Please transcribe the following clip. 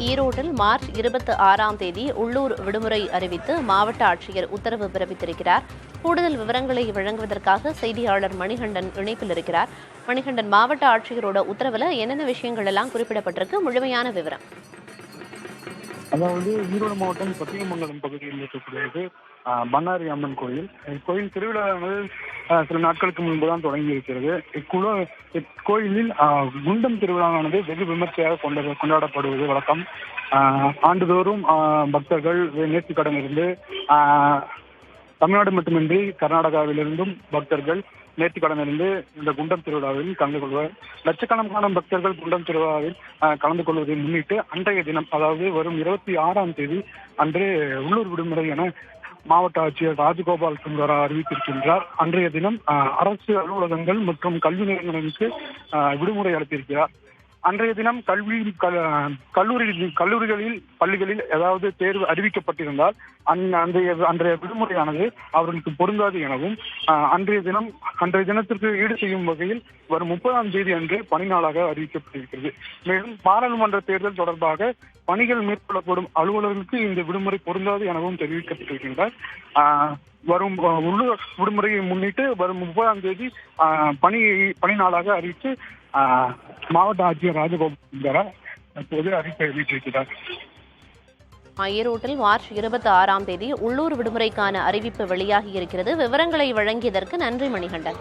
ஈரோட்டில் மார்ச் 26ஆம் தேதி உள்ளூர் விடுமுறை அறிவித்து மாவட்ட ஆட்சியர் உத்தரவு பிறப்பித்திருக்கிறார். கூடுதல் விவரங்களை வழங்குவதற்காக செய்தியாளர் மணிகண்டன் இணைப்பில் இருக்கிறார். மணிகண்டன், மாவட்ட ஆட்சியரோட உத்தரவுல என்னென்ன விஷயங்கள் எல்லாம் குறிப்பிடப்பட்டிருக்கு, முழுமையான விவரம்? அதாவது ஈரோடு மாவட்டம் சத்தியமங்கலம் பகுதியில் இருக்கக்கூடியது பண்ணாரி அம்மன் கோயில். இக்கோயில் திருவிழாவானது சில நாட்களுக்கு முன்புதான் தொடங்கி இருக்கிறது. இக்கோயிலில் குண்டம் திருவிழாவானது வெகு விமர்சையாக கொண்டாடப்படுவது வழக்கம். ஆண்டுதோறும் பக்தர்கள் நேர்த்திக்கடன் இருந்து தமிழ்நாடு மட்டுமின்றி கர்நாடகாவிலிருந்தும் பக்தர்கள் நேர்த்திக்கடன் இருந்து இந்த குண்டம் திருவிழாவில் கலந்து கொள்வார். லட்சக்கணக்கான பக்தர்கள் குண்டம் திருவிழாவில் கலந்து கொள்வதை முன்னிட்டு அன்றைய தினம், அதாவது வரும் 26ஆம் தேதி அன்று உள்ளூர் விடுமுறை என மாவட்ட ஆட்சியர் ராஜகோபால் சுந்தரா அறிவித்திருக்கின்றார். அன்றைய தினம் அரசு அலுவலகங்கள் மற்றும் கல்வி நிறுவனங்களுக்கு விடுமுறை அளித்திருக்கிறார். அன்றைய தினம் கல்லூரிகளில் பள்ளிகளில் ஏதாவது தேர்வு அறிவிக்கப்பட்டிருந்தால் அன்றைய விடுமுறையானது அவர்களுக்கு பொருந்தாது எனவும், அன்றைய தினத்திற்கு ஈடு செய்யும் வகையில் வரும் 30ஆம் தேதி அன்று பணி நாளாக அறிவிக்கப்பட்டிருக்கிறது. மேலும் பாராளுமன்ற தேர்தல் தொடர்பாக பணிகள் மேற்கொள்ளப்படும் அலுவலர்களுக்கு இந்த விடுமுறை பொருந்தாது எனவும் தெரிவிக்கப்பட்டிருக்கின்றார். வரும் உள்ளூர் விடுமுறையை முன்னிட்டு வரும் 30ஆம் தேதி பணி நாளாக அறிவித்து மாவட்ட ஆட்சியர் ராஜகோபால் சுந்தரா தற்போது அறிக்கை வெளியிட்டிருக்கிறார். ஈரோட்டில் மார்ச் 26ஆம் தேதி உள்ளூர் விடுமுறைக்கான அறிவிப்பு வெளியாகி இருக்கிறது. விவரங்களை வழங்கியதற்கு நன்றி மணிகண்டன்.